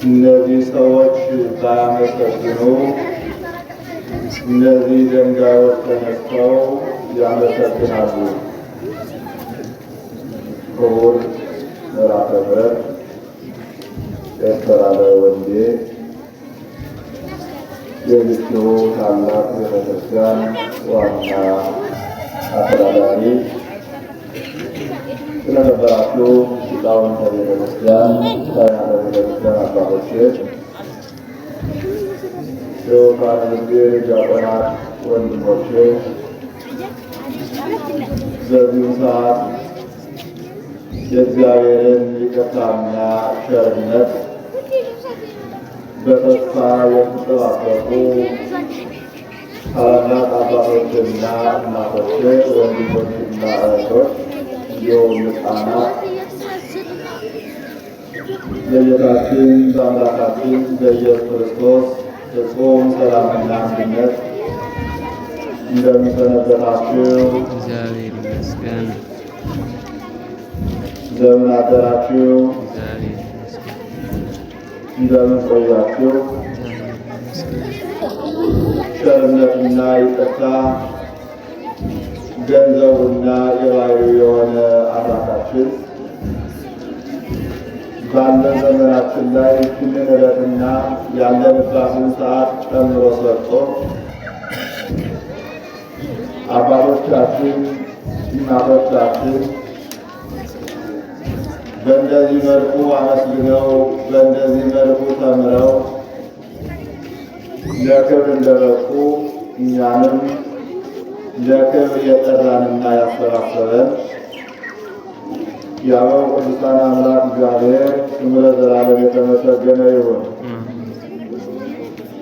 እነዚህ ሰዎች ባያመሰግኑ እነዚህ ድንጋዮች ተነስተው ያመሰግናሉ። ክቡር መልአከ ምሕረት ያስተራለ ወንዴ የዚቹ ታላቅ ቤተክርስቲያን ዋና አስተዳዳሪ፣ ስለነበራችሁ ሊቃውንተ ቤተክርስቲያን፣ ካህናተ ቤተክርስቲያን አባቶቼ፣ የወካነ ወንጌል ዲያቆናት ወንድሞቼ፣ በዚሁ ሰዓት የእግዚአብሔርን ይቅርታና ቸርነት በተስፋ የምትጠባበቁ ታላላቅ አባቶችና እናቶች፣ ወንድሞችና እህቶች፣ እንዲሁም ሕፃናት በጌታችን በአምላካችን በኢየሱስ ክርስቶስ ፍጹም ሰላምና አንድነት እንደምን ሰነበታችሁ? እግዚአብሔር ይመስገን። እንደምን አደራችሁ? እግዚአብሔር ይመስገን። እንደምን ቆያችሁ? ቸርነትና ይቅርታ ገንዘቡና የባሕርዩ የሆነ አምላካችን ባለን ዘመናችን ላይ ይህንን ዕለትና ያለንባትን ሰዓት ጨምሮ ሰጥቶ አባቶቻችን እናቶቻችን በእንደዚህ መልኩ አመስግነው በእንደዚህ መልኩ ተምረው ለክብር እንደበቁ እኛንም ለክብር የጠራንና ያሰባሰበን የአበው ቅዱሳን አምላክ እግዚአብሔር ስሙ ለዘላለም የተመሰገነ ይሁን።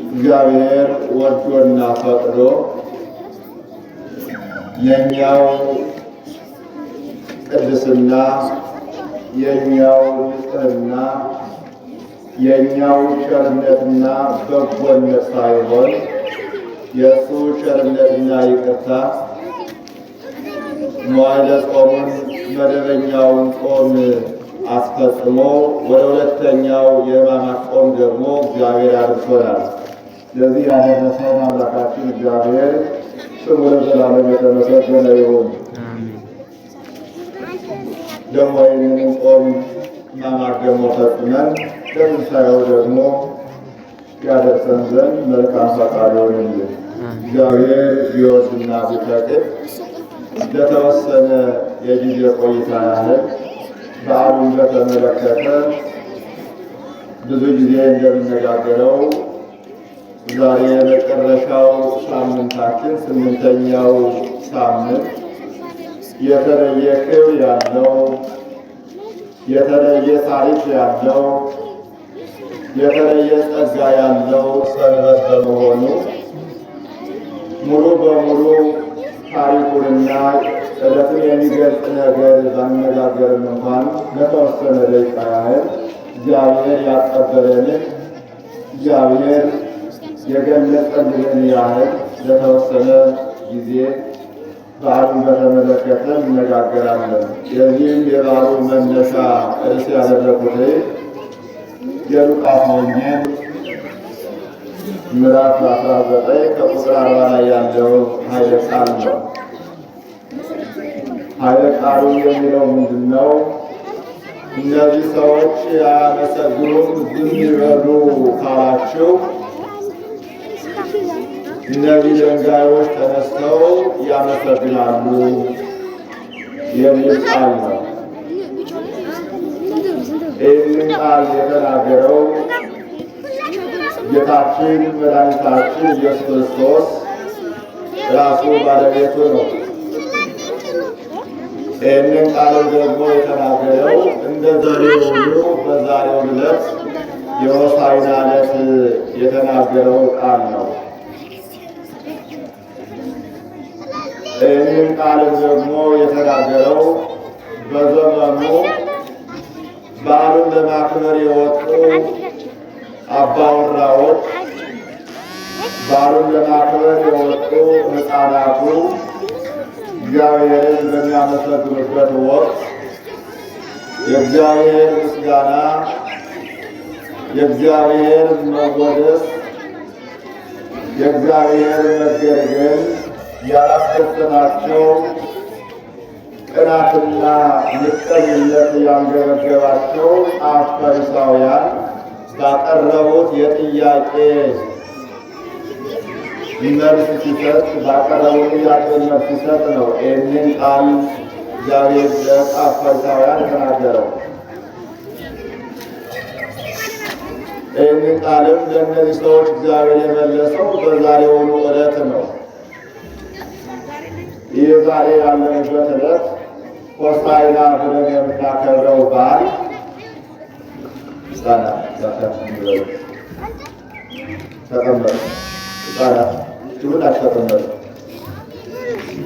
እግዚአብሔር ወዶና ፈቅዶ የኛው ቅድስና፣ የኛው ንጽሕና፣ የኛው ቸርነትና በጎነት ሳይሆን የእሱ ቸርነትና ይቅርታ መዋዕለ ጾሙን መደበኛውን ጾም አስፈጽሞ ወደ ሁለተኛው የሕማማት ጾም ደግሞ እግዚአብሔር አድርሶናል። ስለዚህ ያደረሰን አምላካችን እግዚአብሔር ስሙ ለዘላለም የተመሰገነ ይሁን። ደግሞ ይህንን ጾም ሕማማት ደግሞ ፈጽመን ለትንሣኤው ደግሞ ያደርሰን ዘንድ መልካም ፈቃዱ ይሁንልን። እግዚአብሔር ቢወድና ቢፈቅድ ለተወሰነ የጊዜ ቆይታ ያህል በዓሉን በተመለከተ ብዙ ጊዜ እንደምነጋገረው ዛሬ የመጨረሻው ሳምንታችን 8ኛው ሳምንት የተለየ ክብር ያለው የተለየ ታሪክ ያለው የተለየ ጸጋ ያለው ሰንበት በመሆኑ ሙሉ በሙሉ ታሪኩንና ዕለቱን የሚገልጽ ነገር ባነጋገርን እንኳን ለተወሰነ ደቂቃ ያህል እግዚአብሔር ያቀበለንን እግዚአብሔር የገለጸልንን ያህል ለተወሰነ ጊዜ በዓሉን በተመለከተ እንነጋገራለን። የዚህም የበዓሉ መነሻ ርዕስ ያደረኩት የሉቃስ ወንጌል ምዕራፍ 19 ከቁጥር 40 ላይ ያለው ኃይለ ቃል ነው። ኃይለ ቃሉ የሚለው ምንድን ነው? እነዚህ ሰዎች አያመሰግኑም ዝም ይበሉ ካላችሁ እነዚህ ድንጋዮች ተነስተው ያመሰግናሉ የሚል ቃል ነው። ይህንን ቃል የተናገረው ጌታችን መድኃኒታችን ኢየሱስ ክርስቶስ ራሱ ባለቤቱ ነው። ይህንን ቃል ደግሞ የተናገረው እንደ ዛሬው ሁሉ በዛሬው ዕለት የሆሳዕና ዕለት የተናገረው ቃል ነው። ይህንን ቃል ደግሞ የተናገረው በዘመኑ በዓሉን ለማክበር የወጡ አባወራዎች፣ በዓሉን ለማክበር የወጡ ሕፃናቱ እግዚአብሔርን በሚያመሰግኑበት ወቅት የእግዚአብሔር ምስጋና የእግዚአብሔር መወደስ የእግዚአብሔር መገልገል ያላስደሰታቸው ቅናትና ምቀኝነት ያንገበገባቸው ጻፍ ፈሪሳውያን ባቀረቡት የጥያቄ መልስ ሲሰጥ ነው ይህንን ቃል እግዚአብሔር ለጻፍ ፈሪሳውያን የተናገረው። ይህንን ቃልም ለእነዚህ ሰዎች እግዚአብሔር የመለሰው በዛሬውኑ ዕለት ነው። ይህ ዛሬ ያለንበት ዕለት ሆሳዕና ብለን የምናከብረው በዓል ሕፃናት ተቀመጡ። ሕፃናት ሁላችሁ ተቀመጡ።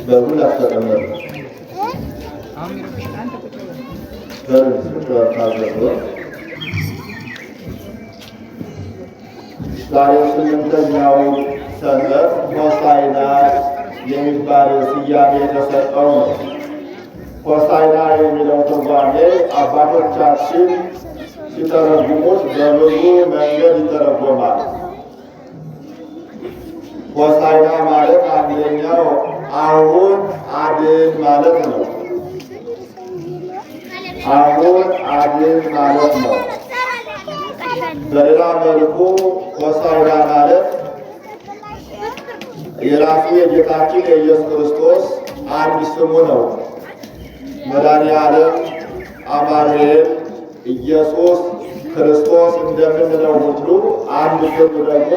በሁላችሁ ተቀመጡ። ዛሬ ስምንተኛው ሰንበት ሆሳዕና የሚባል ስያሜ የተሰጠው ነው። ሆሳዕና የሚለው ትርጓሜ አባቶቻችን ሲተረጉሙት በብዙ መንገድ ይተረጎማል። ሆሳዕና ማለት አንደኛው አሁን አድን ማለት ነው። አሁን አድን ማለት ነው። በሌላ መልኩ ሆሳዕና ማለት የራሱ የጌታችን የኢየሱስ ክርስቶስ አንድ ስሙ ነው። መድኃኔዓለም አማኑኤል ኢየሱስ ክርስቶስ እንደምንለው ሁሉ አንድ ስሙ ደግሞ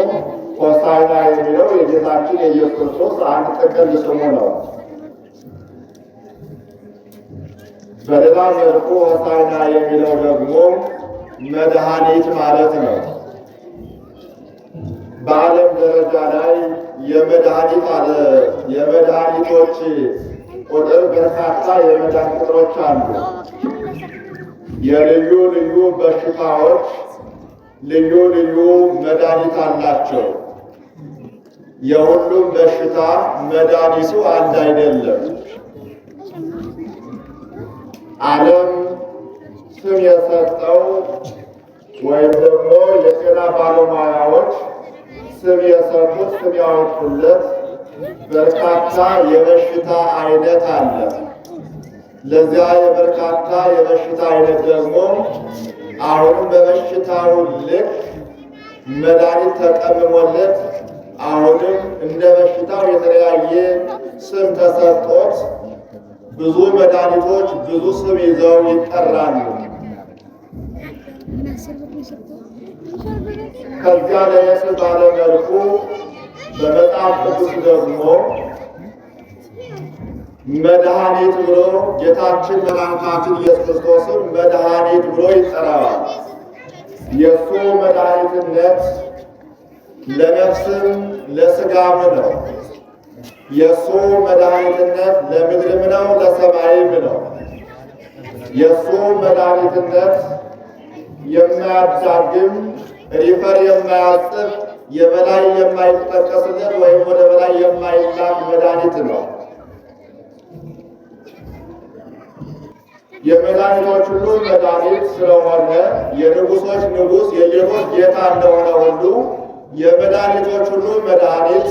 ሆሳዕና የሚለው የጌታችን የኢየሱስ ክርስቶስ አንድ ጥቅል ስሙ ነው። በሌላ መልኩ ሆሳዕና የሚለው ደግሞ መድኃኒት ማለት ነው። በዓለም ደረጃ ላይ የመድኃኒቶች ቁጥር በርካታ የመድኃኒት ቁጥሮች አሉ። የልዩ ልዩ በሽታዎች ልዩ ልዩ መድኃኒት አላቸው። የሁሉም በሽታ መድኃኒቱ አንድ አይደለም። ዓለም ስም የሰጠው ወይም ደግሞ የጤና ባለሙያዎች ስም የሰጡት ስም ያወጡለት በርካታ የበሽታ አይነት አለ። ለዚያ የበርካታ የበሽታ አይነት ደግሞ አሁንም በበሽታው ልክ መድኃኒት ተቀምሞለት አሁንም እንደ በሽታው የተለያየ ስም ተሰጥቶት ብዙ መድኃኒቶች ብዙ ስም ይዘው ይጠራሉ። ከዚያ ለየት ባለ መልኩ በመጽሐፍ ቅዱስ ደግሞ መድኃኒት ብሎ ጌታችን መድኃኒታችን ኢየሱስ ክርስቶስን መድኃኒት ብሎ ይጠራዋል። የእሱ መድኃኒትነት ለነፍስም ለሥጋም ነው። የእሱ መድኃኒትነት ለምድርም ነው ለሰማይም ነው። የእሱ መድኃኒትነት የማያዳግም ሪፈር የማያጽፍ የበላይ የማይጠቀስለት ወይም ወደ በላይ የማይላክ መድኃኒት ነው። የመድኃኒቶች ሁሉ መድኃኒት ስለሆነ የንጉሶች ንጉሥ የጌቶች ጌታ እንደሆነ ሁሉ የመድኃኒቶች ሁሉ መድኃኒት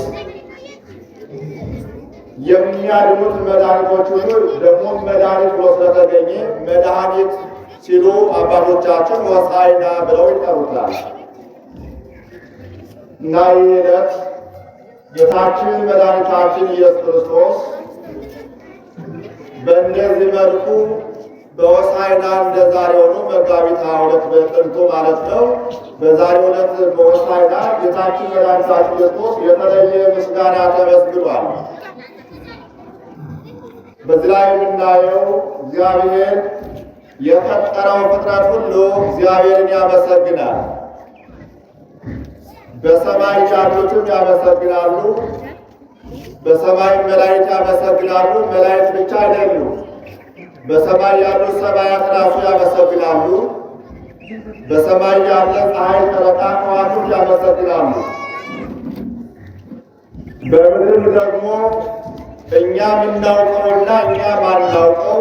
የሚያድኑት መድኃኒቶች ሁሉ ደግሞ መድኃኒት ብሎ ስለተገኘ መድኃኒት ሲሉ አባቶቻችን ሆሳዕና ብለው ይጠሩታል። እና ይህ ዕለት ጌታችን መድኃኒታችን ኢየሱስ ክርስቶስ በእንደዚህ መልኩ በሆሳዕና እንደ ዛሬው ነው መጋቢት 22 በጥንቱ ማለት ነው። በዛሬው ዕለት በሆሳዕና ጌታችን መድኃኒታችን ክርስቶስ የተለየ ምስጋና ተመስግኗል። በዚህ ላይ የምናየው እግዚአብሔር የፈጠረው ፍጥረት ሁሉ እግዚአብሔርን ያመሰግናል። በሰማይ ያሉትም ያመሰግናሉ። በሰማይ መላእክት ያመሰግናሉ። መላእክት ብቻ አይደሉም። በሰማይ ያሉ ሰማያት ራሱ ያመሰግናሉ። በሰማይ ያለ ፀሐይ፣ ጨረቃ፣ ከዋክብት ያመሰግናሉ። በምድር ደግሞ እኛ የምናውቀውና እኛ ማናውቀው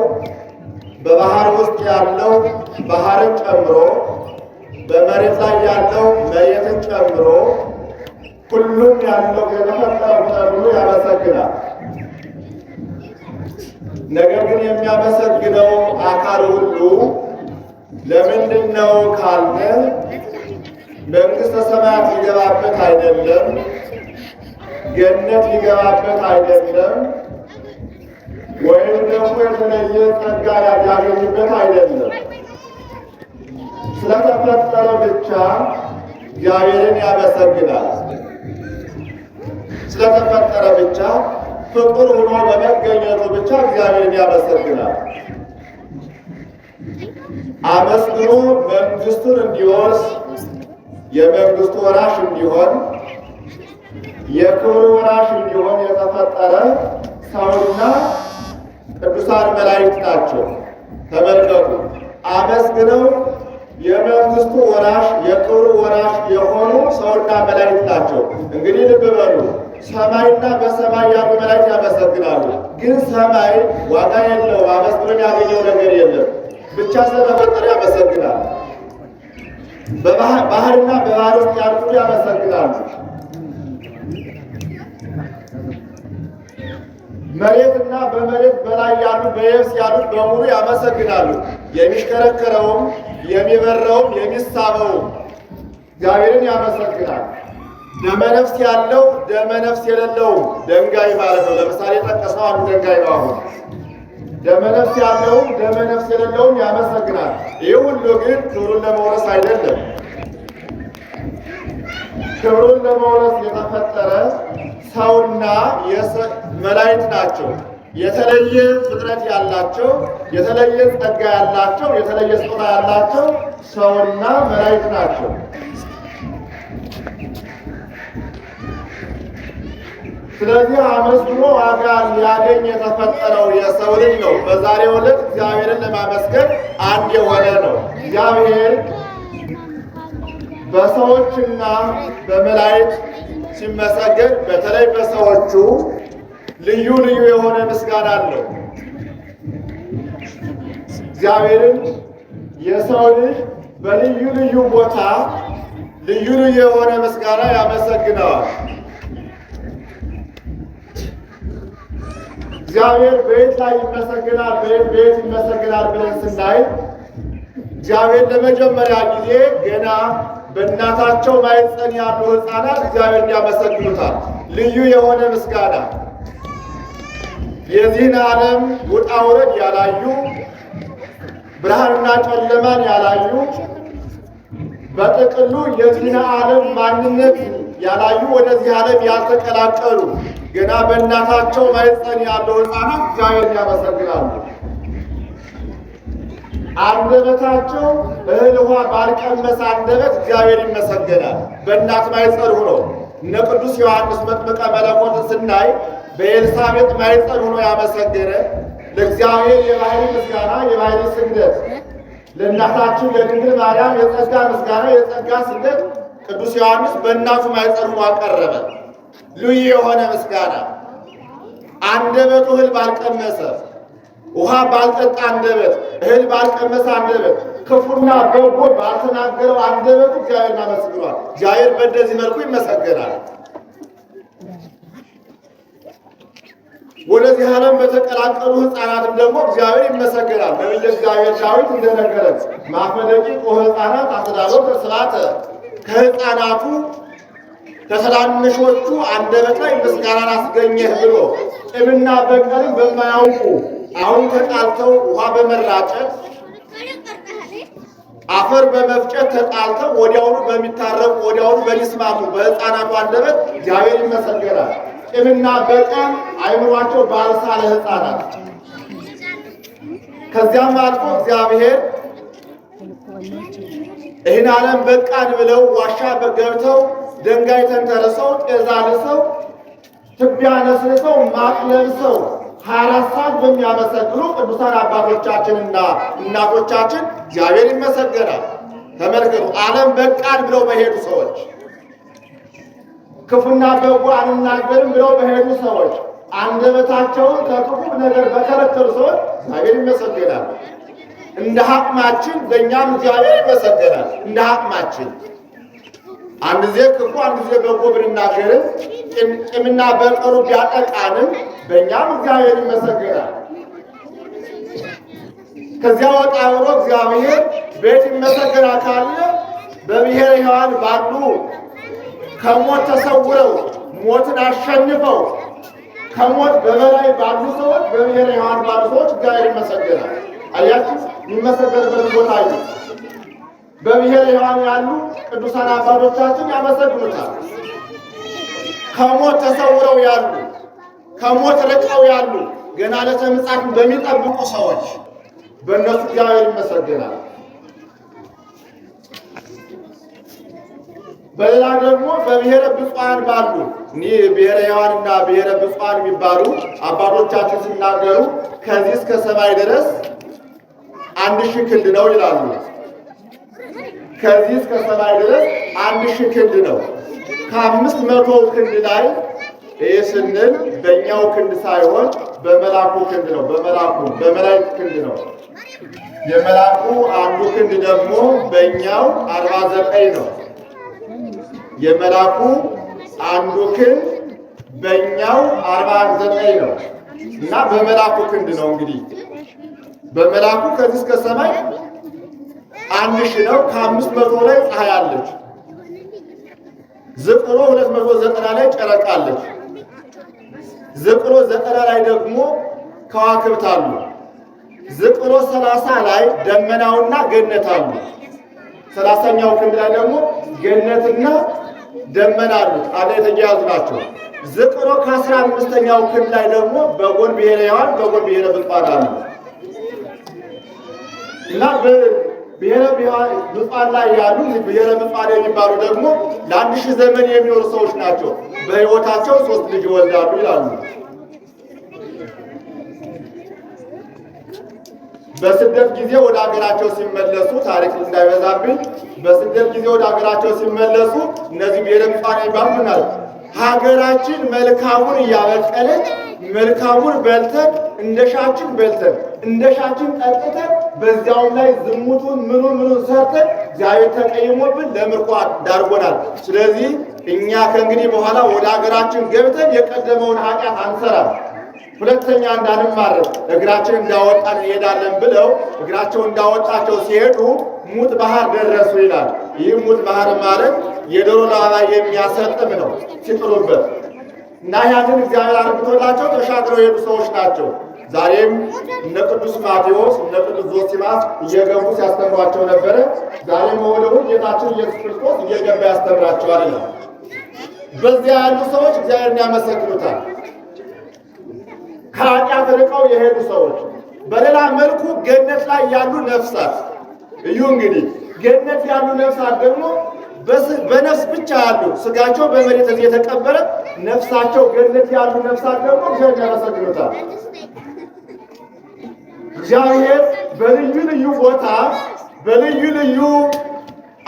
በባህር ውስጥ ያለው ባህርን ጨምሮ በመሬት ላይ ያለው መሬትን ጨምሮ ሁሉም ያለው የተፈጠረው ሁሉ ያመሰግናል። ነገር ግን የሚያመሰግነው አካል ሁሉ ለምንድን ነው ካልነ መንግሥተ ሰማያት ሊገባበት አይደለም፣ ገነት ሊገባበት አይደለም፣ ወይም ደግሞ የተለየ ጸጋ ያገኝበት አይደለም። ስለተፈጠረ ብቻ እግዚአብሔርን ያመሰግናል። ስለተፈጠረ ብቻ ፍጡር ሆኖ በመገኘቱ ብቻ እግዚአብሔርን ያመሰግናል። አመስግኖ መንግሥቱን እንዲወርስ የመንግሥቱ ወራሽ እንዲሆን የክብሩ ወራሽ እንዲሆን የተፈጠረ ሰውና ቅዱሳን መላእክት ናቸው። ተመልከቱ፣ አመስግነው የመንግሥቱ ወራሽ የክብሩ ወራሽ የሆኑ ሰውና መላእክት ናቸው። እንግዲህ ልብ በሉ፣ ሰማይና በሰማይ ያሉ መላእክት ያመሰግናሉ። ግን ሰማይ ዋጋ የለው፣ አመስግኖ ያገኘው ነገር የለም። ብቻ ስለተፈጠረ ያመሰግናል። ባህርና በባህር ውስጥ ያሉት ያመሰግናሉ። መሬትና በመሬት በላይ ያሉ በየብስ ያሉት በሙሉ ያመሰግናሉ። የሚሽከረከረውም የሚበረውም የሚሳበውም እግዚአብሔርን ያመሰግናል። ደመነፍስ ያለው ደመነፍስ የሌለውም ድንጋይ ማለት ነው። ለምሳሌ የጠቀሰው አንዱ ድንጋይ ነው። አሁን ደመነፍስ ያለውም ደመነፍስ የሌለውም ያመሰግናል። ይህ ሁሉ ግን ክብሩን ለመውረስ አይደለም። ክብሩን ለመውረስ የተፈጠረ ሰውና መላእክት ናቸው። የተለየ ፍጥረት ያላቸው፣ የተለየ ጸጋ ያላቸው፣ የተለየ ስጦታ ያላቸው ሰውና መላእክት ናቸው። ስለዚህ አመስግኖ ዋጋ ሊያገኝ የተፈጠረው የሰው ልጅ ነው። በዛሬው ዕለት እግዚአብሔርን ለማመስገን አንድ የሆነ ነው። እግዚአብሔር በሰዎችና በመላእክት ሲመሰገን በተለይ በሰዎቹ ልዩ ልዩ የሆነ ምስጋና አለው። እግዚአብሔርን የሰው ልጅ በልዩ ልዩ ቦታ ልዩ ልዩ የሆነ ምስጋና ያመሰግነዋል። እግዚአብሔር በየት ላይ ይመሰግናል፣ በየት ይመሰግናል ብለን ስናይ እግዚአብሔር ለመጀመሪያ ጊዜ ገና በእናታቸው ማኅፀን ያሉ ሕፃናት እግዚአብሔርን ያመሰግኑታል። ልዩ የሆነ ምስጋና የዚህን ዓለም ውጣ ውረድ ያላዩ፣ ብርሃንና ጨለማን ያላዩ፣ በጥቅሉ የዚህን ዓለም ማንነት ያላዩ፣ ወደዚህ ዓለም ያልተቀላቀሉ ገና በእናታቸው ማኅፀን ያሉ ሕፃናት እግዚአብሔርን ያመሰግናሉ። አንደበታቸው እህል ውሃ ባልቀመሰ አንደበት እግዚአብሔር ይመሰገናል። በእናት ማኅፀን ሆኖ እነ ቅዱስ ዮሐንስ መጥምቀ መለኮትን ስናይ በኤልሳቤጥ ማኅፀን ሆኖ ያመሰገነ ለእግዚአብሔር የባህሪ ምስጋና የባህሪ ስግደት፣ ለእናታችን ለድንግል ማርያም የጸጋ ምስጋና የጸጋ ስግደት ቅዱስ ዮሐንስ በእናቱ ማኅፀን ሆኖ አቀረበ። ልዩ የሆነ ምስጋና አንደበቱ እህል ባልቀመሰ ውሃ ባልጠጣ አንደበት፣ እህል ባልቀመሰ አንደበት፣ ክፉና በጎ ባልተናገረው አንደበቱ እግዚአብሔርን አመስግኗል። እግዚአብሔር በእንደዚህ መልኩ ይመሰገናል። ወደዚህ ዓለም በተቀላቀሉ ሕፃናትም ደግሞ እግዚአብሔር ይመሰገናል። ነቢየ እግዚአብሔር ዳዊት እንደነገረን ማፈደቂቅ ሕፃናት አስተዳለው ተስላተ ከሕፃናቱ ከትናንሾቹ አንደበት ላይ ምስጋናን አስገኘህ ብሎ ቂምና በቀልን በማያውቁ አሁን ተጣልተው ውሃ በመራጨት አፈር በመፍጨት ተጣልተው ወዲያውኑ በሚታረቁ ወዲያውኑ በሚስማሙ በሕፃናቱ አንደበት እግዚአብሔር ይመሰገናል። ቂምና በቀል አይምሯቸው ባልሳለ ሕፃናት ከዚያም አልፎ እግዚአብሔር ይህን ዓለም በቃን ብለው ዋሻ ገብተው ድንጋይ ተንተርሰው ጤዛ ልሰው ትቢያ ነስንሰው ማቅ ለብሰው 24 ሰዓት በሚያመሰግኑ ቅዱሳን አባቶቻችንና እናቶቻችን እግዚአብሔር ይመሰገናል። ተመልከቱ፣ ዓለም በቃን ብለው በሄዱ ሰዎች፣ ክፉና በጎ አንናገርም ብለው በሄዱ ሰዎች፣ አንደበታቸውን ከክፉ ነገር በከለከሉ ሰዎች እግዚአብሔር ይመሰገናል። እንደ አቅማችን በእኛም እግዚአብሔር ይመሰገናል። እንደ አቅማችን አንድ ጊዜ ክፉ አንድ ጊዜ በጎ ብንናገርም ቂምና በቀሉ ቢያጠቃንም በእኛም እግዚአብሔር ይመሰገናል። ከዚያ ወጣ ብሎ እግዚአብሔር ቤት ይመሰገናል ካለ በብሔረ ሕያዋን ባሉ ከሞት ተሰውረው ሞትን አሸንፈው ከሞት በበላይ ባሉ ሰዎች በብሔረ ሕያዋን ባሉ ሰዎች እግዚአብሔር ይመሰገናል። አያችሁ፣ የሚመሰገንበት ቦታ አለ። በብሔረ ሕያዋን ያሉ ቅዱሳን አባቶቻችን ያመሰግኑታል። ከሞት ተሰውረው ያሉ ከሞት ርቀው ያሉ ገና ዕለተ ምጽአት በሚጠብቁ ሰዎች በእነሱ እግዚአብሔር ይመሰገናል። በሌላ ደግሞ በብሔረ ብፁዓን ባሉ እኒህ ብሔረ ሕያዋንና ብሔረ ብፁዓን የሚባሉ አባቶቻችን ሲናገሩ ከዚህ እስከ ሰማይ ድረስ 1000 ክንድ ነው ይላሉ። ከዚህ እስከ ሰማይ ድረስ 1000 ክንድ ነው። ከ500 ክንድ ላይ ይህ ስንል በእኛው ክንድ ሳይሆን በመላኩ ክንድ ነው። በመላእክት ክንድ ነው። የመላኩ አንዱ ክንድ ደግሞ በእኛው 49 ነው። የመላኩ አንዱ ክንድ በእኛው 49 ነው እና በመላኩ ክንድ ነው። እንግዲህ በመላኩ ከዚህ እስከ ሰማይ 1000 ነው። ከ500 ላይ ፀሐይ አለች። ዝቅሎ 290 ላይ ጨረቃ አለች። ዝቅሎ 90 ላይ ደግሞ ከዋክብት አሉ። ዝቅሎ 30 ላይ ደመናውና ገነት አሉ። 30ኛው ክንድ ላይ ደግሞ ገነትና ደመና አሉት። አንድ የተያያዙ ናቸው። ዝቅሎ ከ15ኛው ክንድ ላይ ደግሞ በጎን ብሔረ ሕያዋን በጎን ብሔረ ብፁዓን አሉ እና ብሔረ ብፁዓን ላይ ያሉ ብሔረ ብፁዓን የሚባሉ ደግሞ ለ1000 ዘመን የሚኖሩ ሰዎች ናቸው። በሕይወታቸው 3 ልጅ ይወልዳሉ ይላሉ። በስደት ጊዜ ወደ ሀገራቸው ሲመለሱ ታሪክ እንዳይበዛብኝ፣ በስደት ጊዜ ወደ ሀገራቸው ሲመለሱ እነዚህ ብሔረ ብፁዓን ይባሉናል። ሀገራችን መልካሙን እያበቀለች መልካሙን በልተን እንደሻችን በልተን እንደሻችን ጠጥተን በዚያውም ላይ ዝሙቱን ምኑን ሰርተን እግዚአብሔር ተቀይሞብን ለምርኮ ዳርጎናል። ስለዚህ እኛ ከእንግዲህ በኋላ ወደ ሀገራችን ገብተን የቀደመውን ኃጢአት አንሰራም፣ ሁለተኛ እንዳንማረር እግራችን እንዳወጣን እንሄዳለን ብለው እግራቸው እንዳወጣቸው ሲሄዱ ሙት ባህር ደረሱ ይላል። ይህ ሙት ባህር ማለት የዶሮ ላባ የሚያሰጥም ነው ሲጥሉበት እና ያንን እግዚአብሔር አርግቶላቸው ተሻግረው የሄዱ ሰዎች ናቸው። ዛሬም እነ ቅዱስ ማቴዎስ እነ ቅዱስ ዞሲማስ እየገቡ ሲያስተምሯቸው ነበረ። ዛሬም ወደው ጌታችን ኢየሱስ ክርስቶስ እየገባ ያስተምራቸዋል ይላል። በዚያ ያሉ ሰዎች እግዚአብሔርን ያመሰግኑታል። ከኃጢአት ርቀው የሄዱ ሰዎች። በሌላ መልኩ ገነት ላይ ያሉ ነፍሳት እዩ። እንግዲህ ገነት ያሉ ነፍሳት ደግሞ በነፍስ ብቻ ያሉ ስጋቸው በመሬት የተቀበረ ነፍሳቸው ገነት ያሉ ነፍሳት ደግሞ እግዚአብሔር ያመሰግኑታል። እግዚአብሔር በልዩ ልዩ ቦታ በልዩ ልዩ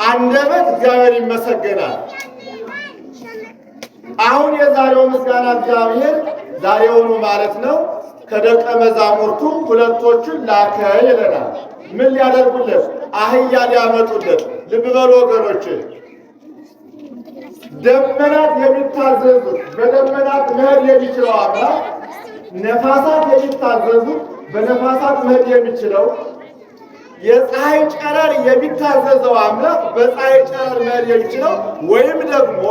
አንደበት እግዚአብሔር ይመሰገናል። አሁን የዛሬው ምስጋና እግዚአብሔር ዛሬውኑ ማለት ነው ከደቀ መዛሙርቱ ሁለቶቹን ላከ ይለናል። ምን ሊያደርጉለት? አህያ ሊያመጡለት። ልብ በሉ ወገኖች፣ ደመናት የሚታዘዙት በደመናት መሄድ የሚችለው አምላክ፣ ነፋሳት የሚታዘዙት በነፋሳት መሄድ የሚችለው የፀሐይ ጨረር የሚታዘዘው አምላክ በፀሐይ ጨረር መሄድ የሚችለው ወይም ደግሞ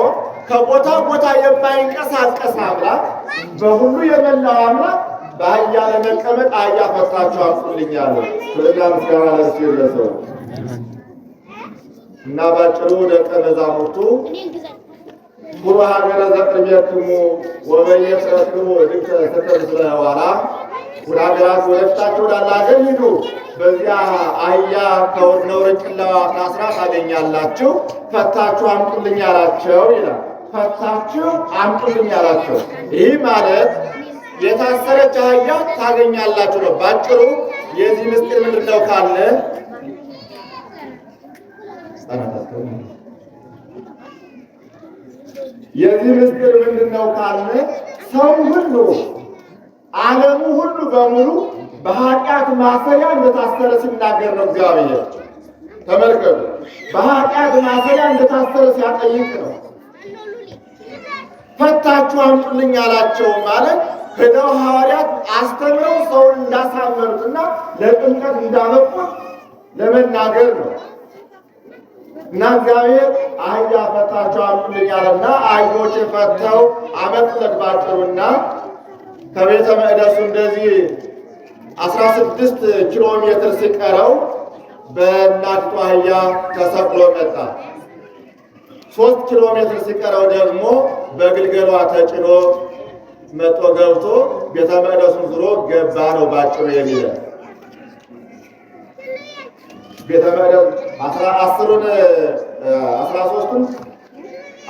ከቦታ ቦታ የማይንቀሳቀስ አምላክ በሁሉ የመላው አምላክ በአህያ ለመቀመጥ አህያ ፈታችሁ አምጡልኛል። ስለና ምስጋና ለእሱ ይድረሰው እና ባጭሩ ደቀ መዛሙርቱ ሁሉ ሀገረ ዘቅርቤክሙ ወበየሰክሙ ድንከ ተከብስለ ኋላ ወደ ሀገራችሁ ወደፊታችሁ ወዳለ ሀገር ሂዱ፣ በዚያ አህያ ከነውርንጭላዋ ታስራ ታገኛላችሁ፣ ፈታችሁ አምጡልኝ አላቸው ይላል። ፈታችሁ አምጡልኝ አላቸው። ይህ ማለት የታሰረች አህያ ታገኛላችሁ ነው ባጭሩ። የዚህ ምስጢር ምንድን ነው ካለ የዚህ ምስጢር ምንድን ነው ካለ ሰው ሁሉ ዓለሙ ሁሉ በሙሉ በኃጢአት ማሰሪያ እንደታሰረ ሲናገር ነው እግዚአብሔር። ተመልከቱ፣ በኃጢአት ማሰሪያ እንደታሰረ ሲያጠይቅ ነው። ፈታችሁ አምጡልኝ አላቸው ማለት ሄደው ሐዋርያት አስተምረው ሰውን እንዳሳመኑትና ለጥምቀት እንዳበቁት ለመናገር ነው። እና እግዚአብሔር አህያ ፈታችሁ አምጡልኝ አለና አህዮች ፈተው አመጡለት ባጭሩና ከቤተ መቅደሱ እንደዚህ 16 ኪሎ ሜትር ሲቀረው በእናቲቱ አህያ ተሰቅሎ መጣ። 3 ኪሎ ሜትር ሲቀረው ደግሞ በግልገሏ ተጭኖ መጥቶ ገብቶ ቤተ መቅደሱን ዙሮ ገባ ነው ባጭሩ የሚለው። ቤተ መቅደስ 13ቱን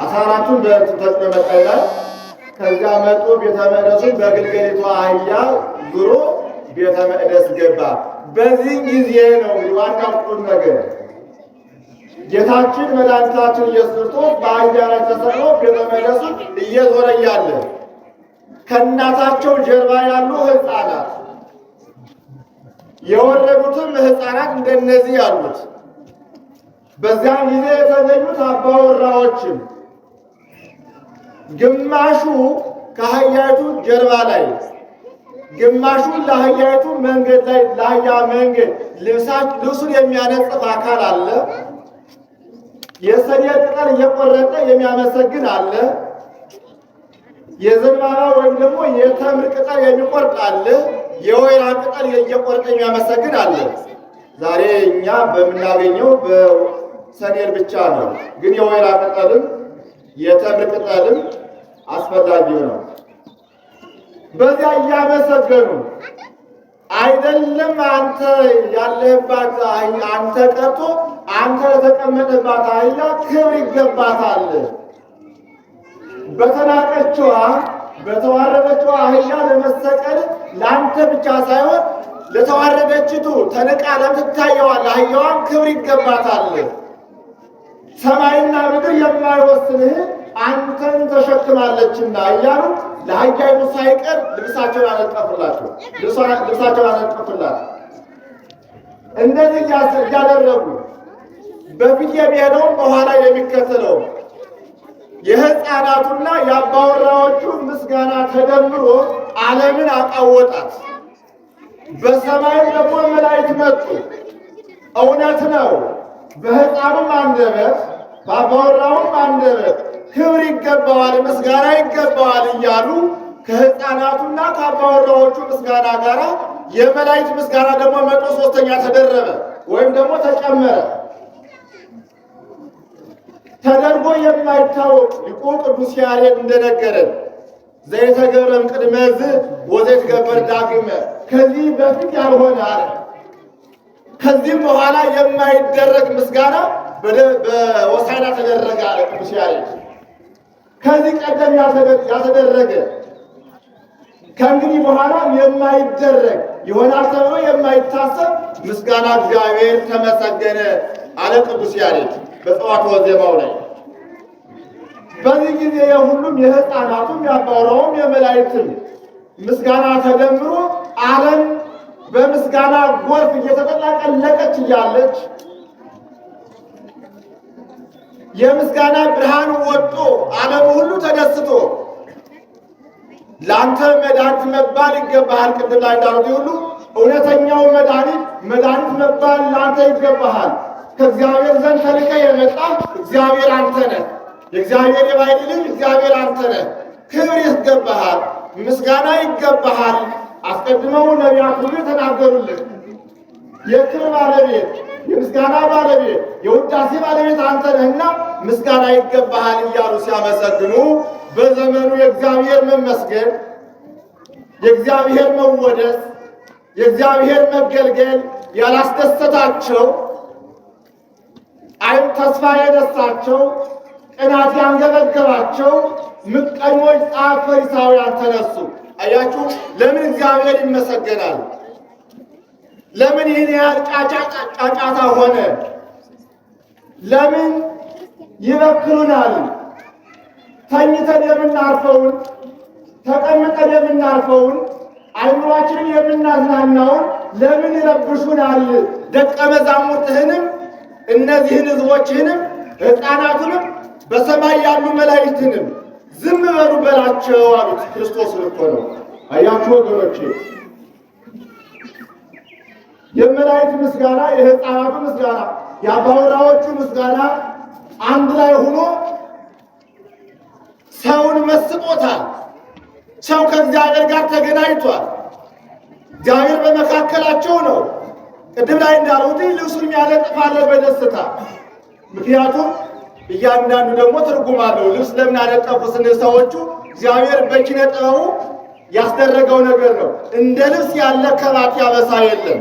14ቱን ተጭኖ መጣ ይላል። ከዚያ መጥቶ ቤተ መቅደሱን በግልገሊቷ አህያ ዙሮ ቤተ መቅደስ ገባ። በዚህ ጊዜ ነው ዋናው ቁም ነገር ጌታችን መድኃኒታችን ኢየሱስ ክርስቶስ በአህያ ላይ ተሰቅሎ ቤተ መቅደሱን እየዞረ እያለ ከእናታቸው ጀርባ ያሉ ሕፃናት የወረዱትም ሕፃናት እንደነዚህ ያሉት በዚያን ጊዜ የተገኙት አባወራዎችም ግማሹ ከአህያይቱ ጀርባ ላይ ግማሹ ለአህያይቱ መንገድ ላይ ለአህያ መንገድ ልብሱን የሚያነጽፍ አካል አለ። የሰሌን ቅጠል እየቆረጠ የሚያመሰግን አለ። የዘንባባ ወይም ደግሞ የተምር ቅጠል የሚቆርጥ አለ። የወይራ ቅጠል እየቆረጠ የሚያመሰግን አለ። ዛሬ እኛ በምናገኘው በሰሌን ብቻ ነው። ግን የወይራ ቅጠልም የተምር ቅጠልም አስፈላጊው ነው። በዚያ እያመሰገኑ አይደለም አንተ ያለህባት አንተ ቀርቶ አንተ ለተቀመጠባት አህያ ክብር ይገባታል። በተናቀችዋ በተዋረደችዋ አህያ ለመሰቀል ለአንተ ብቻ ሳይሆን ለተዋረደችቱ ተንቃ ለምትታየዋል አህያዋን ክብር ይገባታል። ሰማይና ምድር የማይወስንህ አንተን ተሸክማለችና እያሉ ለአህያይቱ ሳይቀር ልብሳቸውን አነጠፉላት። እንደዚህ እያደረጉ በፊት የሚሄደውን በኋላ የሚከተለው የሕፃናቱና የአባወራዎቹ ምስጋና ተደምሮ ዓለምን አቃወጣት። በሰማይም ደግሞ መላእክት መጡ። እውነት ነው፣ በሕፃኑም አንደበት በአባወራውም አንደበት ክብር ይገባዋል፣ ምስጋና ይገባዋል እያሉ ከሕፃናቱና ከአባወራዎቹ ምስጋና ጋር የመላእክት ምስጋና ደግሞ መቶ ሶስተኛ ተደረበ ወይም ደግሞ ተጨመረ። ተደርጎ የማይታወቅ ሊቁ ቅዱስ ያሬድ እንደነገረን ዘይተገብረም ቅድመ ዝ ወዘይትገበር ዳግመ፣ ከዚህ በፊት ያልሆነ አለ። ከዚህም በኋላ የማይደረግ ምስጋና በሆሳዕና ተደረገ አለ ቅዱስ ያሬድ። ከዚህ ቀደም ያልተደረገ ከእንግዲህ በኋላ የማይደረግ ይሆናል ተብሎ የማይታሰብ ምስጋና እግዚአብሔር ተመሰገነ አለ ቅዱስ ያሬድ በጸዋትወ ዜማው ላይ። በዚህ ጊዜ የሁሉም የሕፃናቱም የአባወራውም የመላእክትም ምስጋና ተደምሮ ዓለም በምስጋና ጎርፍ እየተጠላቀለቀች እያለች የምስጋና ብርሃን ወጥቶ ዓለም ሁሉ ተደስቶ ለአንተ መድኃኒት መባል ይገባሃል። ቅድም ላይ እንዳሉት ሁሉ እውነተኛው መድኃኒት መባል ለአንተ ይገባሃል። ከእግዚአብሔር ዘንድ ተልከ የመጣ እግዚአብሔር አንተ ነህ። የእግዚአብሔር የባሕርይ ልጅ እግዚአብሔር አንተ ነህ። ክብር ይገባሃል፣ ምስጋና ይገባሃል። አስቀድመው ነቢያት ሁሉ የተናገሩልህ የክብር ባለቤት፣ የምስጋና ባለቤት፣ የውዳሴ ባለቤት አንተ ነህና ምስጋና ይገባሃል እያሉ ሲያመሰግኑ በዘመኑ የእግዚአብሔር መመስገን፣ የእግዚአብሔር መወደስ፣ የእግዚአብሔር መገልገል ያላስደሰታቸው አይን ተስፋ የነሳቸው ቅናት ያንገበገባቸው ምቀኞች ጸሐፍት ፈሪሳውያን ተነሱ። አያችሁ፣ ለምን እግዚአብሔር ይመሰገናል? ለምን ይህን ያህል ጫጫታ ሆነ? ለምን ይበክሉናል? ተኝተን የምናርፈውን ተቀምጠን የምናርፈውን አይምሯችንን የምናዝናናውን ለምን ይረብሹናል? ደቀ መዛሙርትህንም እነዚህን ሕዝቦችህንም ሕፃናቱንም በሰማይ ያሉ መላእክትንም ዝም በሉ በላቸው አሉት። ክርስቶስ እኮ ነው። አያችሁ ወገኖቼ፣ የመላእክት ምስጋና፣ የሕፃናቱ ምስጋና፣ የአባወራዎቹ ምስጋና አንድ ላይ ሆኖ ሰውን መስጦታል። ሰው ከእግዚአብሔር ጋር ተገናኝቷል። እግዚአብሔር በመካከላቸው ነው። ቅድም ላይ እንዳልሁት ልብሱን ያነጥፋል በደስታ። ምክንያቱም እያንዳንዱ ደግሞ ትርጉም አለው። ልብስ ለምን አነጠፉ ስንል ሰዎቹ እግዚአብሔር በኪነ ጥበቡ ያስደረገው ነገር ነው። እንደ ልብስ ያለ ከባት ያበሳ የለም።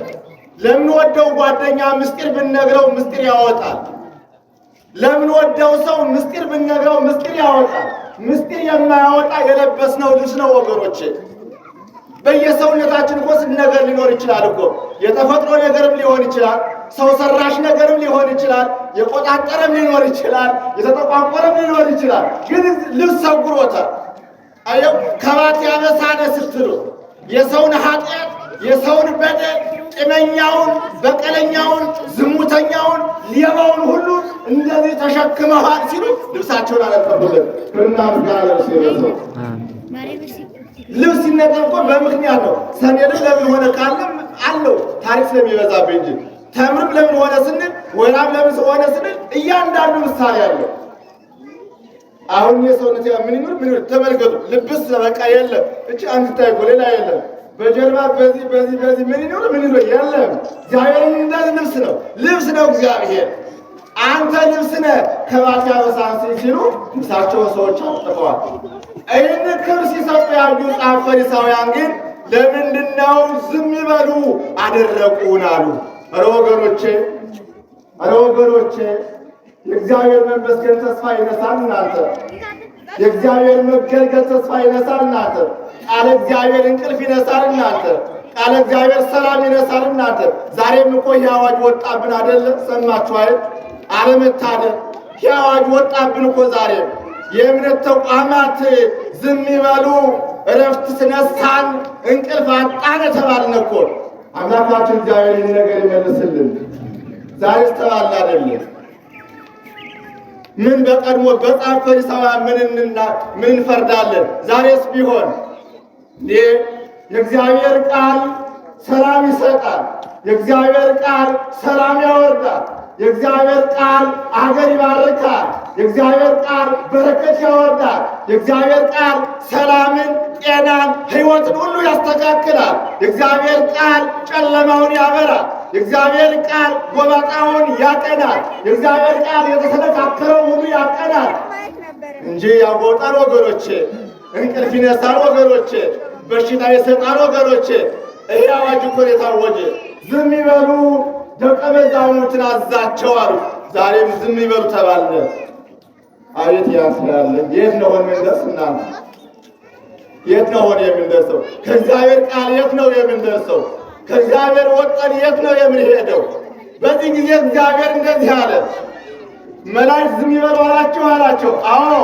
ለምን ወደው ጓደኛ ምስጢር ብንነግረው ምስጢር ያወጣል። ለምን ወደው ሰው ምስጢር ብንነግረው ምስጢር ያወጣል። ምስጢር የማያወጣ የለበስነው ልብስ ነው ወገኖቼ። በየሰውነታችን እኮ ስንት ነገር ሊኖር ይችላል እኮ። የተፈጥሮ ነገርም ሊሆን ይችላል፣ ሰው ሰራሽ ነገርም ሊሆን ይችላል፣ የቆጣጠረም ሊኖር ይችላል፣ የተጠቋቆረም ሊኖር ይችላል። ግን ልብስ ሰጉሮታል። አየው ከባት ያበሳነ ስትሉ የሰውን ኃጢአት፣ የሰውን በደል፣ ጭመኛውን፣ በቀለኛውን፣ ዝሙተኛውን፣ ሌባውን ሁሉ እንደዚህ ተሸክመዋል ሲሉ ልብሳቸውን አነጠፉለት። ክብርና ምስጋና ለእርሱ። ልብስ ሲነጠፍ እኮ በምክንያት ነው። ሰኔድም ለምን ሆነ ካለም አለው ታሪክ ስለሚበዛብህ እንጂ ተምርም ለምን ሆነ ስንል፣ ወይራም ለምን ሆነ ስንል እያንዳንዱ ምሳሌ አለው። አሁን የሰውነት ምን ይኑር ምን ይኑር ተመልከቱ። ልብስ በቃ የለም እቺ አንተ ታይቆ ሌላ የለም። በጀርባ በዚህ ምን ይኑር ምን ይኑር የለም። እግዚአብሔር እንደዚህ ልብስ ነው፣ ልብስ ነው እግዚአብሔር። አንተ ልብስ ነህ ከባት ያበሳን ሲሉ ልብሳቸውን ሰዎች አጥተዋል። ይህን ክብር ሲሰጡ ያሉ ጻፍ ፈሪሳውያን ግን ለምንድነው ዝም ይበሉ አደረቁን አሉ። ኧረ ወገኖቼ የእግዚአብሔር መንፈስ ግን ተስፋ ይነሳል እናንተ። የእግዚአብሔር መገልገል ተስፋ ይነሳል እናንተ። ቃለ እግዚአብሔር እንቅልፍ ይነሳል እናንተ። ቃለ እግዚአብሔር ሰላም ይነሳል እናንተ። ዛሬም እኮ የአዋጅ ወጣብን አይደለ? ሰማችሁ አይደል? አለመታደል የአዋጅ ወጣብን እኮ ዛሬም። የእምነት ተቋማት ዝም ይበሉ፣ እረፍት ስነሳን፣ እንቅልፍ አጣን ተባልን እኮ። አምላካችን እግዚአብሔር ይህን ነገር ይመልስልን። ዛሬስ ተባልን አይደለም? ምን በቀድሞ በጻፍ ፈሪሳውያን ምን እንፈርዳለን? ዛሬስ ቢሆን የእግዚአብሔር ቃል ሰላም ይሰጣል። የእግዚአብሔር ቃል ሰላም ያወርዳል። የእግዚአብሔር ቃል አገር ይባርካል። የእግዚአብሔር ቃል በረከት ያወርዳል። የእግዚአብሔር ቃል ሰላምን፣ ጤናን፣ ሕይወትን ሁሉ ያስተካክላል። የእግዚአብሔር ቃል ጨለማውን ያበራል። የእግዚአብሔር ቃል ጎባጣውን ያቀናል። የእግዚአብሔር ቃል የተሰነካከረው ሁሉ ያቀናል እንጂ ያጎጣል ወገኖቼ፣ እንቅልፍ ይነሳል ወገኖቼ፣ በሽታ ይሰጣል ወገኖቼ። ይህ አዋጅ እኮ የታወጀ ዝም ይበሉ ደቀ መዛሙርትን አዛቸው አሉ። ዛሬም ዝም ይበሉ ተባለ። አቤት ያስላለ። የት ነው የምንደርስ እናንተ? የት ነው የምንደርሰው? ከእግዚአብሔር ቃል የት ነው የምንደርሰው? ከእግዚአብሔር ወጣን የት ነው የምንሄደው? በዚህ ጊዜ እግዚአብሔር እንደዚህ አለ፣ መላእክት ዝም ይበሉ አላቸው። አዎ።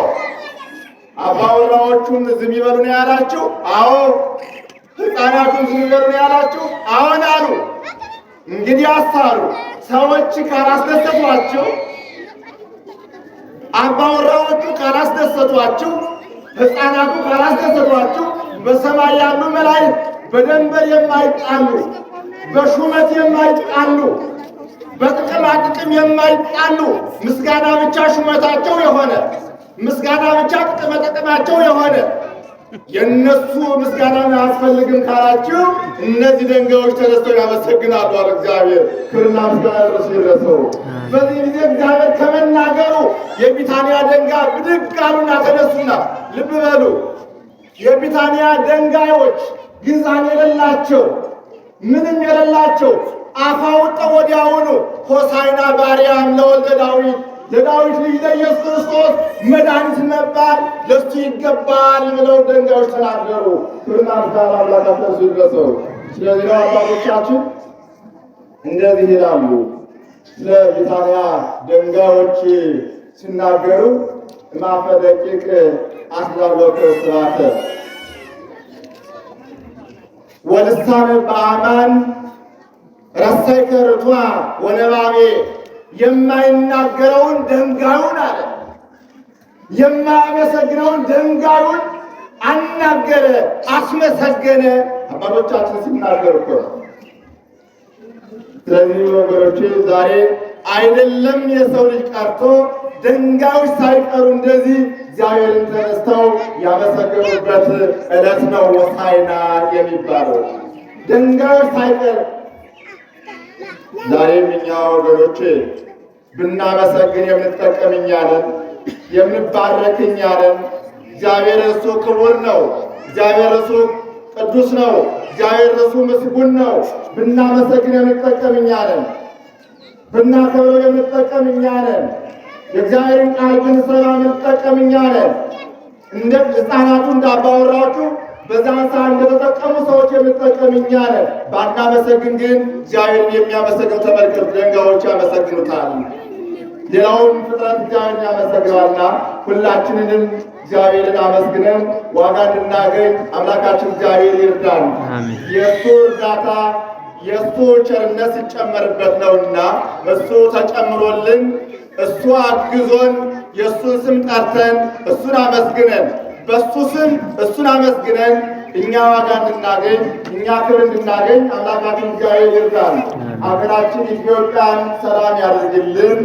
አባወራዎቹን ዝም ይበሉ ነው ያላችሁ? አዎ። ሕፃናቱን ዝም ይበሉ ነው ያላችሁ? አዎን አሉ። እንግዲህ አሳሩ ሰዎች ካላስደሰቷቸው፣ አባወራዎቹ ካላስደሰቷቸው፣ ሕፃናቱ ካላስደሰቷቸው በሰማይ ያሉ መላእክት በደንበር የማይጣሉ፣ በሹመት የማይጣሉ፣ በጥቅማ ጥቅም የማይጣሉ፣ ምስጋና ብቻ ሹመታቸው የሆነ፣ ምስጋና ብቻ ጥቅመ ጥቅማቸው የሆነ የእነሱ ምስጋና አያስፈልግም ካላችሁ እነዚህ ድንጋዮች ተነስተው ያመሰግናሉ አለ እግዚአብሔር። ክብርና ምስጋና ይድረሰው። በዚህ ጊዜ እግዚአብሔር ከመናገሩ የቢታንያ ድንጋይ ብድግ አሉና ተነሱና፣ ልብ በሉ የቢታንያ ድንጋዮች ግዛን የሌላቸው ምንም የሌላቸው አፍ አውጥተው ወዲያውኑ ሆሳዕና በአርያም ለወልደ ዳዊት ለዳዊት ልጅ ለኢየሱስ ክርስቶስ መድኃኒት መባል ለሱ ይገባል ብለው ድንጋዮች ተናገሩ። ክብርና ምስጋና አምላካችን ይድረሰው። ስለዚህ አባቶቻችን እንደዚህ ይላሉ። ስለ ቢታንያ ድንጋዮች ሲናገሩ እማፈ ደቂቅ አስላሎከ ስራተ ወልሳነ በአማን ረሰይከ ርቱዐ ወነባቤ የማይናገረውን ድንጋዩን አለ የማያመሰግነውን ድንጋዩን አናገረ፣ አስመሰገነ። አባቶቻችን ሲናገሩ እኮ ነው። ስለዚህ ወገኖቼ ዛሬ አይደለም የሰው ልጅ ቀርቶ ድንጋዮች ሳይቀሩ እንደዚህ እግዚአብሔርን ተነስተው ያመሰገኑበት ዕለት ነው ሆሳዕና የሚባለው። ድንጋዮች ሳይቀር ዛሬም እኛ ወገኖቼ ብናመሰግን የምንጠቀም እኛ ነን፣ የምንባረክ እኛ ነን። እግዚአብሔር እሱ ክቡር ነው። እግዚአብሔር እሱ ቅዱስ ነው። እግዚአብሔር እሱ ምስጉን ነው። ብናመሰግን የምንጠቀም እኛ ነን። ብናከብረው የምንጠቀም እኛ ነን። የእግዚአብሔርን ቃል ብንሰማ የምንጠቀም እኛ ነን። እንደ ሕፃናቱ እንደ አባወራዎቹ በዛን ሰዓት እንደተጠቀሙ ሰዎች የምንጠቀም እኛ ነን። ባናመሰግን ግን እግዚአብሔርን የሚያመሰግነው ተመልከቱ፣ ድንጋዮች ያመሰግኑታል። ሌላውን ፍጥረት እግዚአብሔርን ያመሰግናልና ሁላችንንም እግዚአብሔርን አመስግነን ዋጋ እንድናገኝ አምላካችን እግዚአብሔር ይርዳን። የእሱ እርዳታ የእሱ ቸርነት ሲጨመርበት ነውና እሱ ተጨምሮልን እሱ አግዞን የእሱን ስም ጠርተን እሱን አመስግነን በእሱ ስም እሱን አመስግነን እኛ ዋጋ እንድናገኝ እኛ ክብር እንድናገኝ አምላካችን እግዚአብሔር ይርዳን። ሀገራችን ኢትዮጵያን ሰላም ያድርግልን።